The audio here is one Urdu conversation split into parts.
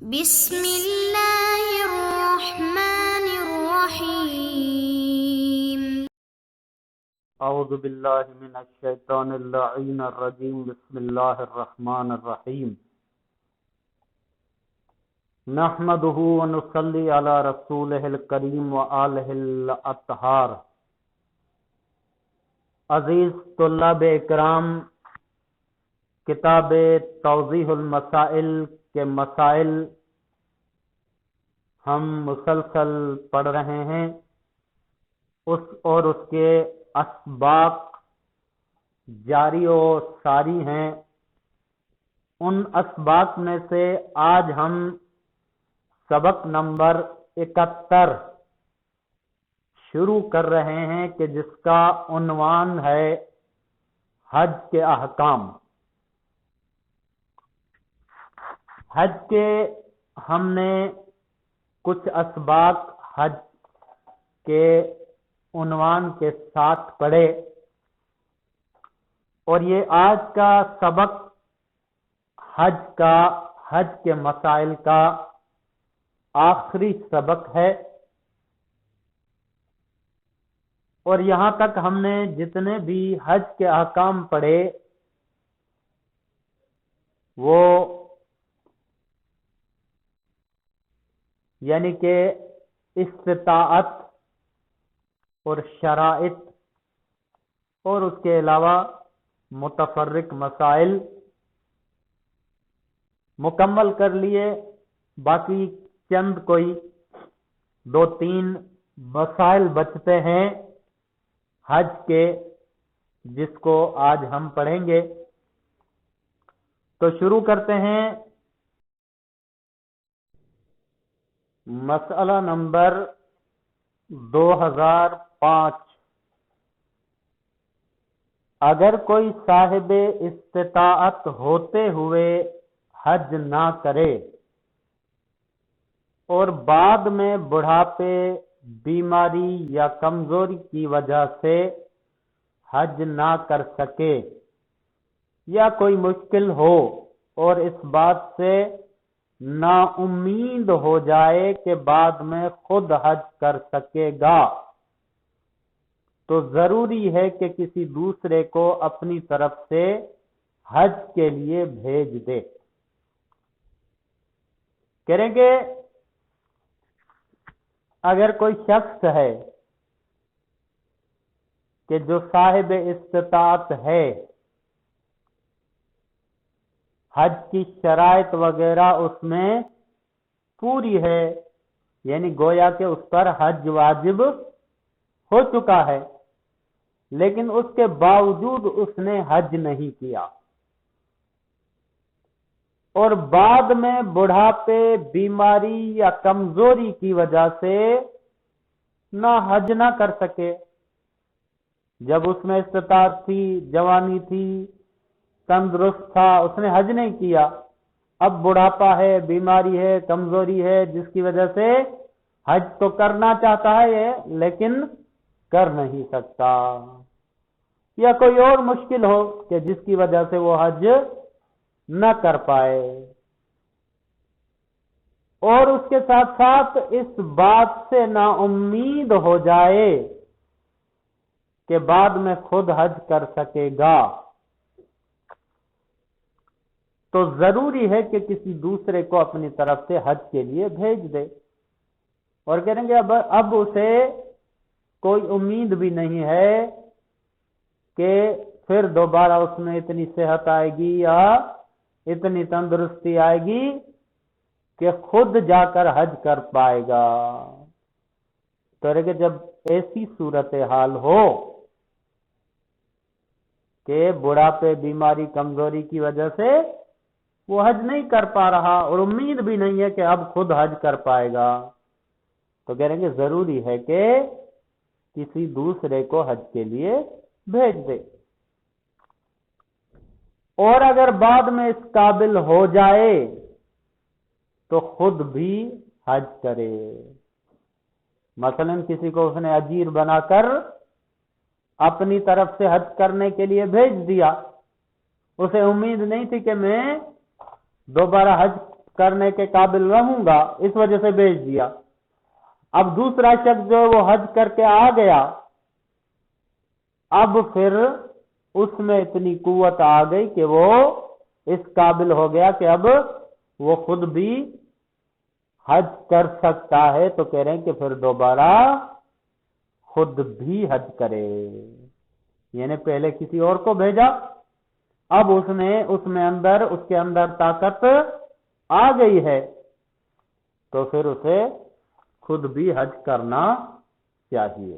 بسم اللہ الرحمن الرحیم۔ اعوذ باللہ من الشیطان اللعین الرجیم، بسم اللہ الرحمن الرحیم۔ نحمده ونصلی علی رسولہ الکریم وآلہ الاطہار۔ عزیز طلاب اکرام، کتاب توضیح المسائل کے مسائل ہم مسلسل پڑھ رہے ہیں، اس کے اسباق جاری و ساری ہیں۔ ان اسباق میں سے آج ہم سبق نمبر 71 شروع کر رہے ہیں کہ جس کا عنوان ہے حج کے احکام۔ حج کے ہم نے کچھ اسباق حج کے عنوان کے ساتھ پڑھے، اور یہ آج کا سبق حج کے مسائل کا آخری سبق ہے۔ اور یہاں تک ہم نے جتنے بھی حج کے احکام پڑھے وہ یعنی کہ استطاعت اور شرائط اور اس کے علاوہ متفرق مسائل مکمل کر لیے۔ باقی چند کوئی 2-3 مسائل بچتے ہیں حج کے، جس کو آج ہم پڑھیں گے۔ تو شروع کرتے ہیں۔ مسئلہ نمبر 2005۔ اگر کوئی صاحب استطاعت ہوتے ہوئے حج نہ کرے اور بعد میں بڑھاپے، بیماری یا کمزوری کی وجہ سے حج نہ کر سکے، یا کوئی مشکل ہو اور اس بات سے نا امید ہو جائے کہ بعد میں خود حج کر سکے گا، تو ضروری ہے کہ کسی دوسرے کو اپنی طرف سے حج کے لیے بھیج دے۔ کریں گے اگر کوئی شخص ہے کہ جو صاحب استطاعت ہے، حج کی شرائط وغیرہ اس میں پوری ہے، یعنی گویا کہ اس پر حج واجب ہو چکا ہے، لیکن اس کے باوجود اس نے حج نہیں کیا، اور بعد میں بڑھاپے، بیماری یا کمزوری کی وجہ سے نہ حج نہ کر سکے۔ جب اس میں استطاعت تھی، جوانی تھی، تندرست تھا، اس نے حج نہیں کیا، اب بڑھاپا ہے، بیماری ہے، کمزوری ہے، جس کی وجہ سے حج تو کرنا چاہتا ہے لیکن کر نہیں سکتا، یا کوئی اور مشکل ہو کہ جس کی وجہ سے وہ حج نہ کر پائے، اور اس کے ساتھ ساتھ اس بات سے نا امید ہو جائے کہ بعد میں خود حج کر سکے گا، تو ضروری ہے کہ کسی دوسرے کو اپنی طرف سے حج کے لیے بھیج دے۔ اور کہیں گے اب اسے کوئی امید بھی نہیں ہے کہ پھر دوبارہ اس میں اتنی صحت آئے گی یا اتنی تندرستی آئے گی کہ خود جا کر حج کر پائے گا۔ تو کہ جب ایسی صورتحال ہو کہ بڑھاپے، بیماری، کمزوری کی وجہ سے وہ حج نہیں کر پا رہا اور امید بھی نہیں ہے کہ اب خود حج کر پائے گا، تو کہہ رہے ہیں کہ ضروری ہے کہ کسی دوسرے کو حج کے لیے بھیج دے، اور اگر بعد میں اس قابل ہو جائے تو خود بھی حج کرے۔ مثلا کسی کو اس نے اجیر بنا کر اپنی طرف سے حج کرنے کے لیے بھیج دیا، اسے امید نہیں تھی کہ میں دوبارہ حج کرنے کے قابل رہوں گا، اس وجہ سے بھیج دیا۔ اب دوسرا شخص جو ہے وہ حج کر کے آ گیا، اب پھر اس میں اتنی قوت آ گئی کہ وہ اس قابل ہو گیا کہ اب وہ خود بھی حج کر سکتا ہے، تو کہہ رہے ہیں کہ پھر دوبارہ خود بھی حج کرے۔ یعنی پہلے کسی اور کو بھیجا، اب اس کے اندر طاقت آ گئی ہے، تو پھر اسے خود بھی حج کرنا چاہیے۔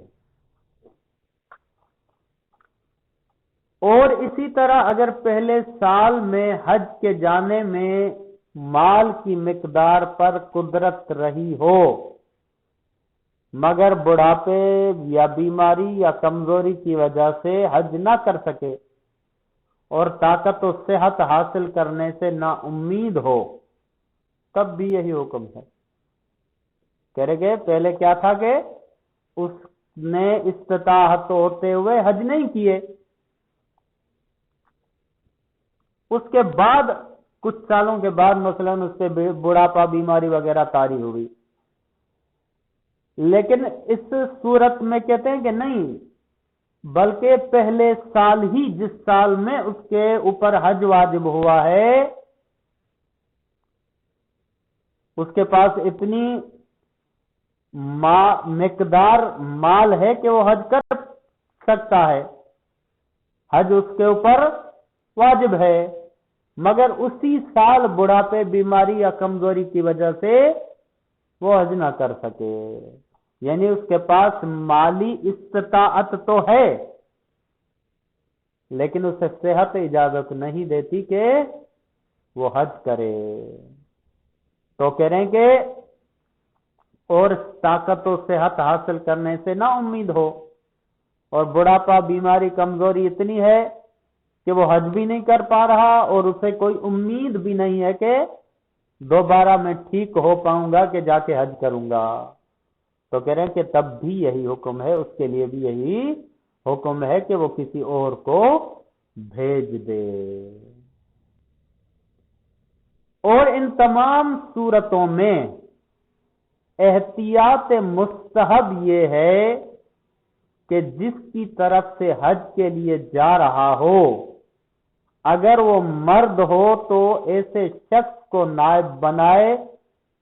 اور اسی طرح اگر پہلے سال میں حج کے جانے میں مال کی مقدار پر قدرت رہی ہو، مگر بڑھاپے یا بیماری یا کمزوری کی وجہ سے حج نہ کر سکے اور طاقت و صحت حاصل کرنے سے نا امید ہو، تب بھی یہی حکم ہے۔ کہہ رہے کہ پہلے کیا تھا کہ اس نے استطاعت ہوتے ہوئے حج نہیں کیے، اس کے بعد کچھ سالوں کے بعد مثلاً اس سے بڑھاپا بیماری وغیرہ طاری ہوئی، لیکن اس صورت میں کہتے ہیں کہ نہیں، بلکہ پہلے سال ہی جس سال میں اس کے اوپر حج واجب ہوا ہے، اس کے پاس اتنی مقدار مال ہے کہ وہ حج کر سکتا ہے، حج اس کے اوپر واجب ہے، مگر اسی سال بڑھاپے بیماری یا کمزوری کی وجہ سے وہ حج نہ کر سکے۔ یعنی اس کے پاس مالی استطاعت تو ہے، لیکن اسے صحت اجازت نہیں دیتی کہ وہ حج کرے، تو کہہ رہے ہیں کہ اور طاقت و صحت حاصل کرنے سے نا امید ہو، اور بڑھاپا بیماری کمزوری اتنی ہے کہ وہ حج بھی نہیں کر پا رہا اور اسے کوئی امید بھی نہیں ہے کہ دوبارہ میں ٹھیک ہو پاؤں گا کہ جا کے حج کروں گا، تو کہہ رہے ہیں کہ تب بھی یہی حکم ہے، اس کے لیے بھی یہی حکم ہے کہ وہ کسی اور کو بھیج دے۔ اور ان تمام صورتوں میں احتیاط مستحب یہ ہے کہ جس کی طرف سے حج کے لیے جا رہا ہو، اگر وہ مرد ہو تو ایسے شخص کو نائب بنائے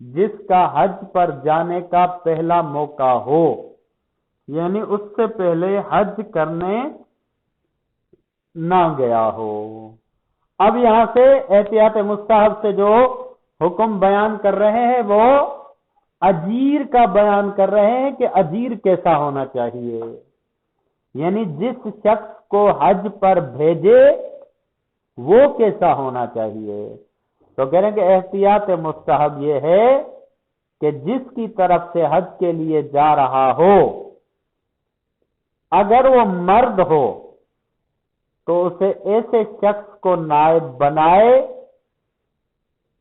جس کا حج پر جانے کا پہلا موقع ہو، یعنی اس سے پہلے حج کرنے نہ گیا ہو۔ اب یہاں سے احتیاط مستحب سے جو حکم بیان کر رہے ہیں وہ اجیر کا بیان کر رہے ہیں کہ اجیر کیسا ہونا چاہیے، یعنی جس شخص کو حج پر بھیجے وہ کیسا ہونا چاہیے، تو کہہ رہے ہیں کہ احتیاط مستحب یہ ہے کہ جس کی طرف سے حج کے لیے جا رہا ہو، اگر وہ مرد ہو تو اسے ایسے شخص کو نائب بنائے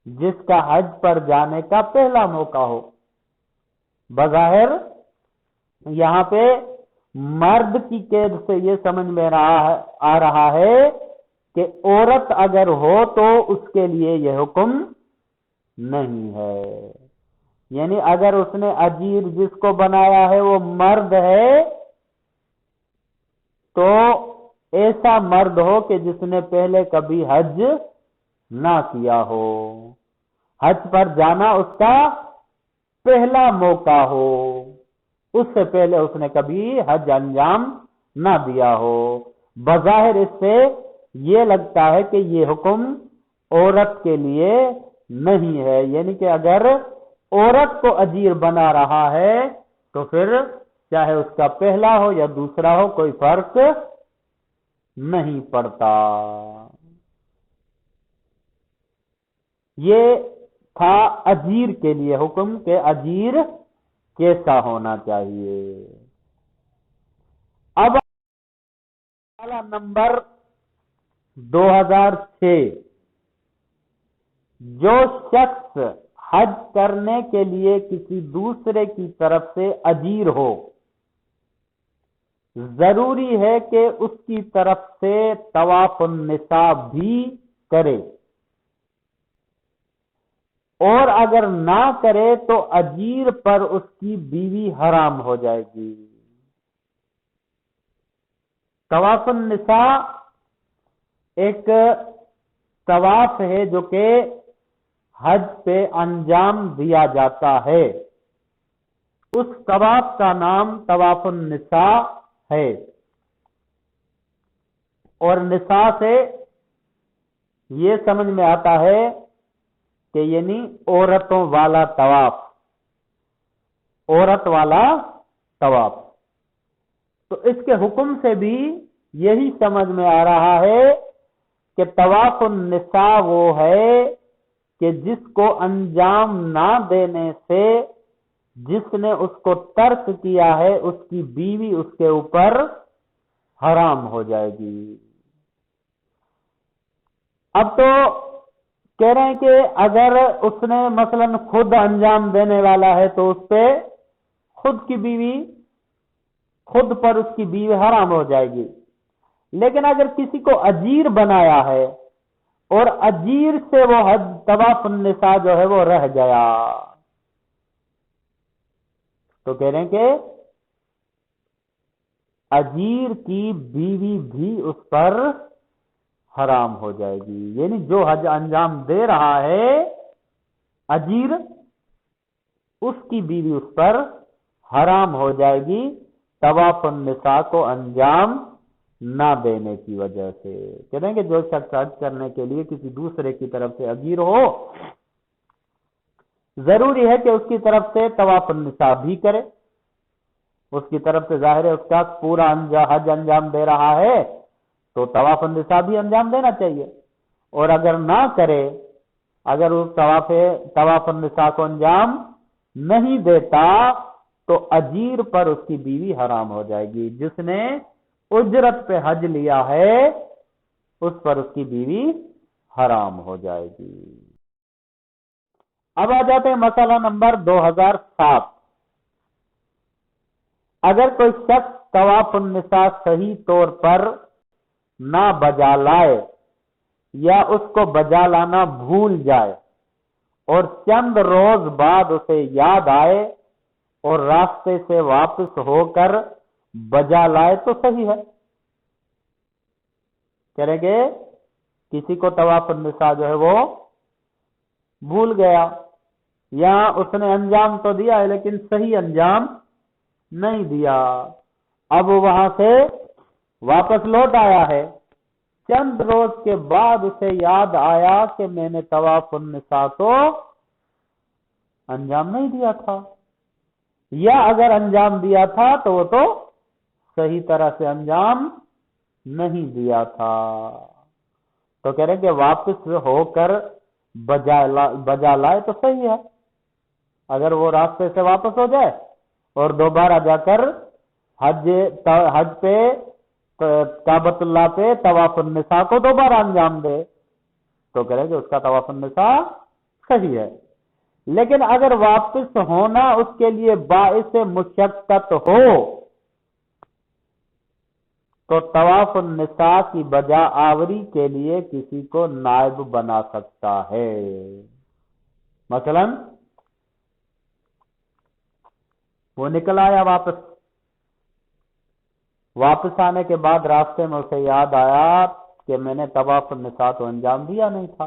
جس کا حج پر جانے کا پہلا موقع ہو۔ بظاہر یہاں پہ مرد کی قید سے یہ سمجھ میں آ رہا ہے کہ عورت اگر ہو تو اس کے لیے یہ حکم نہیں ہے، یعنی اگر اس نے اجیر جس کو بنایا ہے وہ مرد ہے تو ایسا مرد ہو کہ جس نے پہلے کبھی حج نہ کیا ہو، حج پر جانا اس کا پہلا موقع ہو، اس سے پہلے اس نے کبھی حج انجام نہ دیا ہو۔ بظاہر اس سے یہ لگتا ہے کہ یہ حکم عورت کے لیے نہیں ہے، یعنی کہ اگر عورت کو اجیر بنا رہا ہے تو پھر چاہے اس کا پہلا ہو یا دوسرا ہو کوئی فرق نہیں پڑتا۔ یہ تھا اجیر کے لیے حکم کہ اجیر کیسا ہونا چاہیے۔ اب حوالہ نمبر 2006، جو شخص حج کرنے کے لیے کسی دوسرے کی طرف سے اجیر ہو، ضروری ہے کہ اس کی طرف سے طواف النساء بھی کرے۔ اور اگر نہ کرے تو اجیر پر اس کی بیوی حرام ہو جائے گی۔ طواف النساء ایک طواف ہے جو کہ حج پہ انجام دیا جاتا ہے، اس طواف کا نام طواف النساء ہے، اور نساء سے یہ سمجھ میں آتا ہے کہ یعنی عورتوں والا طواف، عورت والا طواف۔ تو اس کے حکم سے بھی یہی سمجھ میں آ رہا ہے کہ طواف النساء وہ ہے کہ جس کو انجام نہ دینے سے جس نے اس کو ترک کیا ہے اس کی بیوی اس کے اوپر حرام ہو جائے گی۔ اب تو کہہ رہے ہیں کہ اگر اس نے مثلا خود انجام دینے والا ہے تو اس پہ خود کی بیوی، خود پر اس کی بیوی حرام ہو جائے گی، لیکن اگر کسی کو اجیر بنایا ہے اور اجیر سے وہ حج طواف النساء جو ہے وہ رہ گیا تو کہہ رہے ہیں کہ اجیر کی بیوی بھی اس پر حرام ہو جائے گی، یعنی جو حج انجام دے رہا ہے اجیر، اس کی بیوی اس پر حرام ہو جائے گی طواف النساء کو انجام نہ دینے کی وجہ سے۔ کہہ رہے ہیں کہ جو شخص حج کرنے کے لیے کسی دوسرے کی طرف سے اجیر ہو، ضروری ہے کہ اس کی طرف سے طواف النساء بھی کرے، اس کی طرف سے ظاہر ہے اس کا پورا حج انجام دے رہا ہے تو طواف النساء بھی انجام دینا چاہیے، اور اگر نہ کرے، اگر اس طواف النساء کو انجام نہیں دیتا تو اجیر پر اس کی بیوی حرام ہو جائے گی، جس نے اجرت پہ حج لیا ہے اس پر اس کی بیوی حرام ہو جائے گی۔ اب آ جاتے ہیں مسئلہ نمبر 2007۔ اگر کوئی شخص طواف النساء صحیح طور پر نہ بجا لائے یا اس کو بجا لانا بھول جائے اور چند روز بعد اسے یاد آئے اور راستے سے واپس ہو کر بجا لائے تو صحیح ہے۔ کریں گے کسی کو طواف النساء جو ہے وہ بھول گیا یا اس نے انجام تو دیا ہے لیکن صحیح انجام نہیں دیا، اب وہاں سے واپس لوٹ آیا ہے، چند روز کے بعد اسے یاد آیا کہ میں نے طواف النساء تو انجام نہیں دیا تھا، یا اگر انجام دیا تھا تو وہ تو صحیح طرح سے انجام نہیں دیا تھا، تو کہہ رہے ہیں کہ واپس ہو کر بجا لائے تو صحیح ہے۔ اگر وہ راستے سے واپس ہو جائے اور دوبارہ جا کر حج پہ کعبۃ اللہ پہ طواف النساء کو دوبارہ انجام دے تو کہہ رہے کہ اس کا طواف النساء صحیح ہے، لیکن اگر واپس ہونا اس کے لیے باعث مشقت ہو تو طواف النساء کی بجا آوری کے لیے کسی کو نائب بنا سکتا ہے۔ مثلا وہ نکل آیا واپس آنے کے بعد راستے میں اسے یاد آیا کہ میں نے طواف النساء تو انجام دیا نہیں تھا،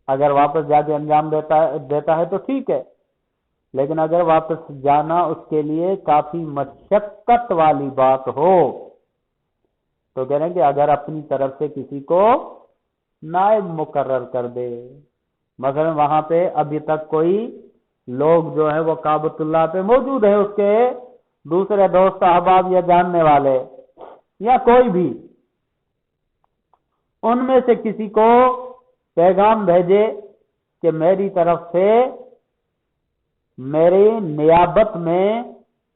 اگر واپس جا کے انجام دیتا ہے تو ٹھیک ہے، لیکن اگر واپس جانا اس کے لیے کافی مشقت والی بات ہو تو کہہ رہے ہیں کہ اگر اپنی طرف سے کسی کو نائب مقرر کر دے، مثلا وہاں پہ ابھی تک کوئی لوگ جو ہے وہ کعبۃ اللہ پہ موجود ہے، اس کے دوسرے دوست احباب یا جاننے والے یا کوئی بھی، ان میں سے کسی کو پیغام بھیجے کہ میری طرف سے میری نیابت میں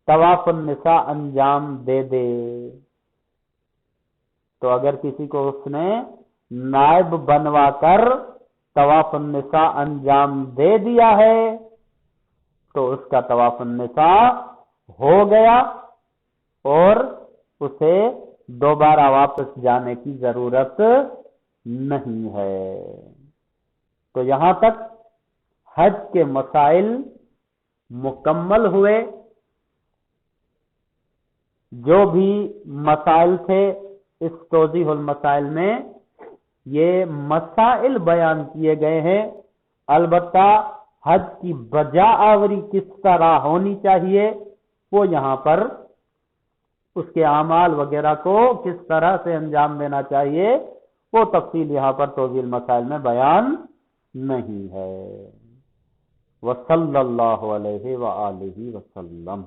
طواف النساء انجام دے دے، تو اگر کسی کو اس نے نائب بنوا کر طواف النساء انجام دے دیا ہے تو اس کا طواف النساء ہو گیا اور اسے دوبارہ واپس جانے کی ضرورت نہیں ہے۔ تو یہاں تک حج کے مسائل مکمل ہوئے. جو بھی مسائل تھے اس توضیح المسائل میں یہ مسائل بیان کیے گئے ہیں. البتہ حج کی بجا آوری کس طرح ہونی چاہیے وہ یہاں پر اس کے اعمال وغیرہ کو کس طرح سے انجام دینا چاہیے وہ تفصیل یہاں پر توضیح المسائل میں بیان نہیں ہے. وصلی اللہ علیہ وآلہ وسلم.